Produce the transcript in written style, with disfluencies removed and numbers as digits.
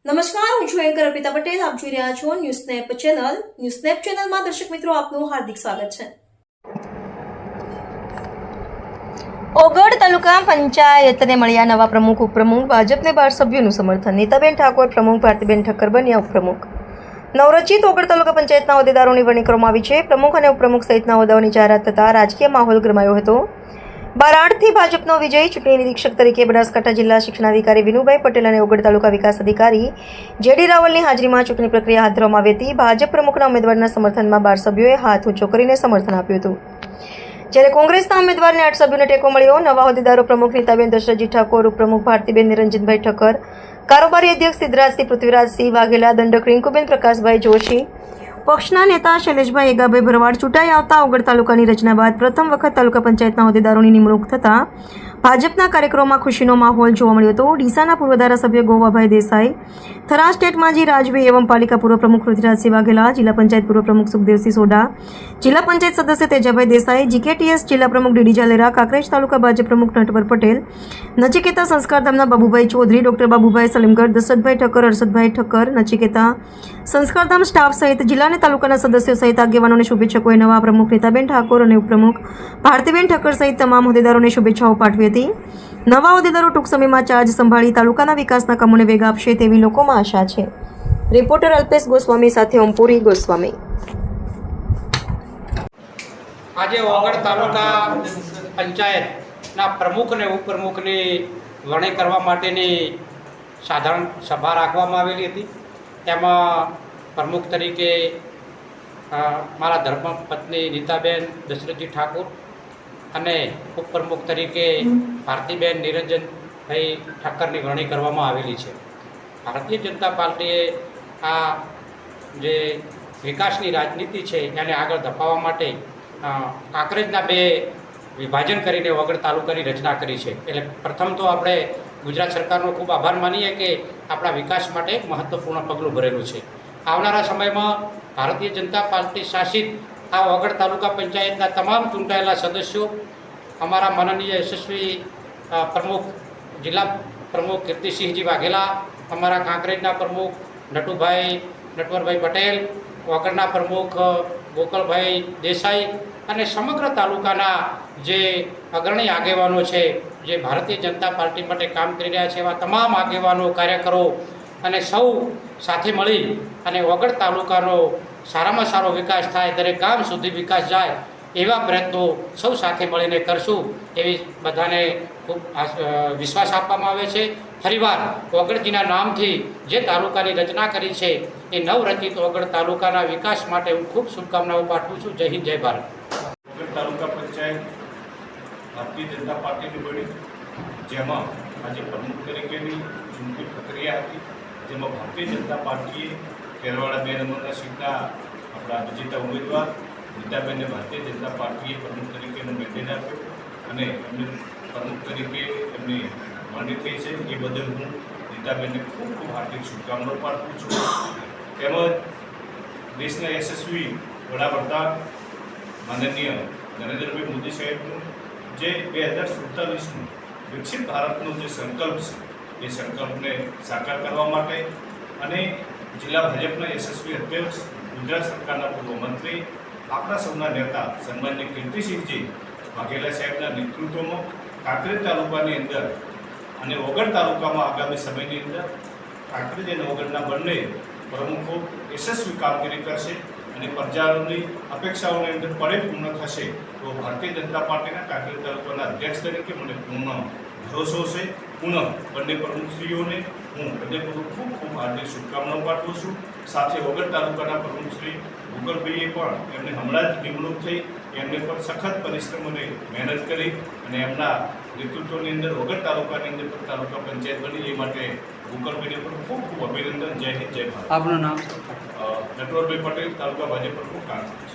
નમસ્કાર, હું છું એન્કર અર્પિતા પટેલ. આપ જોઈ રહ્યા છો news snap channel. News snap ચેનલમાં દર્શક મિત્રો આપનું હાર્દિક સ્વાગત છે. ઓગળ તાલુકા પંચાયતને મળ્યા નવા પ્રમુખ ઉપપ્રમુખ. ભાજપને 12 સભ્યોનું સમર્થન. નીતાબેન ઠાકોર પ્રમુખ, ભારતીબેન ઠક્કર બન્યા ઉપપ્રમુખ. નવરચિત ઓગળ તાલુકા પંચાયતના હોદ્દેદારોની વરણી કરવામાં આવી છે. પ્રમુખ અને ઉપપ્રમુખ સહિતના હોદ્દાઓની જાહેરાત થતાં રાજકીય માહોલ ગરમાયો હતો. બારાડથી ભાજપનો વિજય. ચૂંટણી નિરીક્ષક તરીકે બનાસકાંઠા જિલ્લા શિક્ષણાધિકારી વિનુભાઈ પટેલ અને ઓગળ તાલુકા વિકાસ અધિકારી જેડી રાવલની હાજરીમાં ચૂંટણી પ્રક્રિયા હાથ ધરવામાં આવી હતી. ભાજપ પ્રમુખના ઉમેદવારના સમર્થનમાં 12 સભ્યોએ હાથ ઊંચો કરીને સમર્થન આપ્યું હતું, જ્યારે કોંગ્રેસના ઉમેદવારને 8 સભ્યોને ટેકો મળ્યો. નવા હોદ્દેદારો પ્રમુખ નીતાબેન દશરથજી ઠાકોર, ઉપપ્રમુખ ભારતીબેન નિરંજનભાઈ ઠક્કર, કારોબારી અધ્યક્ષ સિદ્ધરાજસિંહ પૃથ્વીરાજસિંહ વાઘેલા, દંડક રિંકુબેન પ્રકાશભાઈ જોશી, પક્ષના નેતા શૈલેષભાઈ એગાભાઈ ભરવાડ ચૂંટાઈ આવતા ઓગળ તાલુકાની રચના બાદ પ્રથમ વખત તાલુકા પંચાયતના હોદ્દેદારોની નિમણૂક થતાં ભાજપના કાર્યક્રમોમાં ખુશીનો માહોલ જોવા મળ્યો હતો. ડીસાના પૂર્વ ધારાસભ્ય ગોવાભાઈ દેસાઈ, થરા સ્ટેટ માજી રાજવી એવં પાલિકા પૂર્વ પ્રમુખ પૃથ્વીરાજસિંહ વાઘેલા, જિલ્લા પંચાયત પૂર્વ પ્રમુખ સુખદેવસિંહ સોઢા, જિલ્લા પંચાયત સદસ્ય તેજાભાઈ દેસાઈ, જીકેટીએસ જિલ્લા પ્રમુખ ડીડી જાલેરા, કાંકરેજ તાલુકા ભાજપ પ્રમુખ નટવર પટેલ, નચિકેતા સંસ્કારધામના બાબુભાઈ ચૌધરી, ડોક્ટર બાબુભાઈ સલીમગઢ, દશરથભાઈ ઠક્કર, હર્ષદભાઈ ઠક્કર, નચિકેતા સંસ્કારધામ સ્ટાફ સહિત જિલ્લા અને તાલુકાના સદસ્યો સહિત આગેવાનોને શુભેચ્છકોએ નવા પ્રમુખ નીતાબેન ઠાકોર અને ઉપપ્રમુખ ભારતીબેન ઠક્કર સહિત તમામ હોદ્દેદારોને શુભેચ્છાઓ પાઠવી હતી. નવા હોદ્દેદારો ટૂંક સમયમાં ચાર્જ સંભાળી તાલુકાના વિકાસના કામોને વેગ આપશે તેવી લોકોમાં આશા છે. રિપોર્ટર અલ્પેશ ગોસ્વામી સાથે ઓમપુરી ગોસ્વામી. આજે ઓગળ તાલુકા પંચાયતના પ્રમુખ અને ઉપપ્રમુખની વરણી કરવા માટેની સાધારણ સભા રાખવામાં આવેલી હતી. એમાં પ્રમુખ તરીકે મારા ધર્મપત્ની નીતાબેન દશરથજી ઠાકોર અને ઉપપ્રમુખ તરીકે ભારતીબેન નિરંજનભાઈ ઠક્કરની વરણી કરવામાં આવેલી છે. ભારતીય જનતા પાર્ટીએ આ જે વિકાસની રાજનીતિ છે એને આગળ ધપાવવા માટે કાંકરેજના 2 વિભાજન કરીને ઓગળ તાલુકાની રચના કરી છે. એટલે પ્રથમ તો આપણે ગુજરાત સરકારનો ખૂબ આભાર માનીએ કે આપણા વિકાસ માટે એક મહત્ત્વપૂર્ણ પગલું ભરેલું છે. આવનારા સમયમાં ભારતીય જનતા પાર્ટી શાસિત આ ઓગળ તાલુકા પંચાયતના તમામ ચૂંટાયેલા સદસ્યો, અમારા માનનીય યશસ્વી પ્રમુખ જિલ્લા પ્રમુખ કીર્તિસિંહજી વાઘેલા, અમારા કાંકરેજના પ્રમુખ નટવરભાઈ પટેલ, ઓગળના પ્રમુખ ગોકળભાઈ દેસાઈ અને સમગ્ર તાલુકાના જે અગ્રણી આગેવાનો છે, જે ભારતીય જનતા પાર્ટી માટે કામ કરી રહ્યા છે, એવા તમામ આગેવાનો, કાર્યકરો અને સૌ સાથે મળી અને ઓગળ તાલુકાનો સારામાં સારો વિકાસ થાય, દરેક ગામ સુધી વિકાસ જાય એવા પ્રયત્નો સૌ સાથે મળીને કરશું એવી બધાને ખૂબ વિશ્વાસ આપવામાં આવે છે. ફરીવાર ઓગળજીના નામથી જે તાલુકાની રચના કરી છે એ નવરચિત ઓગળ તાલુકાના વિકાસ માટે હું ખૂબ શુભકામનાઓ પાઠવું છું. જય હિન્દ, જય ભારત. ઓગળ તાલુકા પંચાયત ભારતીય જનતા પાર્ટીની બની, જેમાં આજે પ્રમુખ તરીકેની ચૂંટણી પ્રક્રિયા હતી, જેમાં ભારતીય જનતા પાર્ટીએ કેરવાડા 2 નંબરના સીટના આપણા વિજેતા ઉમેદવાર નીતાબેનને ભારતીય જનતા પાર્ટીએ પ્રમુખ તરીકેનો મેન્ડેટ આપ્યો અને એમને પ્રમુખ તરીકે એમની વરણી થઈ છે. એ બદલ હું નીતાબેનને ખૂબ ખૂબ હાર્દિક શુભકામનાઓ પાઠવું છું. તેમજ દેશના યશસ્વી વડાપ્રધાન માનનીય નરેન્દ્રભાઈ મોદી સાહેબનું જે 2047નું વિકસિત ભારતનો જે સંકલ્પ છે એ સંકલ્પને સાકાર કરવા માટે અને જિલ્લા ભાજપના યશસ્વી અધ્યક્ષ, ગુજરાત સરકારના પૂર્વ મંત્રી, આપણા સૌના નેતા સન્માનીય કીર્તિસિંહજી વાઘેલા સાહેબના નેતૃત્વમાં કાંકરેજ તાલુકાની અંદર અને ઓગળ તાલુકામાં આગામી સમયની અંદર કાંકરેજ અને ઓગળના બંને પ્રમુખો યશસ્વી કામગીરી કરશે અને પ્રજાની અપેક્ષાઓની અંદર પરિપૂર્ણ થશે તો ભારતીય જનતા પાર્ટીના કાંકરેજ તાલુકાના અધ્યક્ષ તરીકે મને પૂર્ણ ભરોસો છે. પુનઃ બંને પ્રમુખશ્રીઓને હું હૃદયપૂર્વક ખૂબ ખૂબ હાર્દિક શુભકામનાઓ પાઠવું છું. સાથે ઓગળ તાલુકાના પ્રમુખશ્રી ગોકળભાઈએ પણ એમને હમણાં જ નિમણૂક થઈ, એમને પણ સખત પરિશ્રમ અને મહેનત કરી અને એમના નેતૃત્વની અંદર ઓગળ તાલુકાની અંદર પણ તાલુકા પંચાયત બની, એ માટે ગોકળભાઈને પણ ખૂબ ખૂબ અભિનંદન. જય હિન્દ, જય ભારત. આપનું નામ? નટવરભાઈ પટેલ, તાલુકા ભાજપ પ્રમુખ, કાંકરેજ.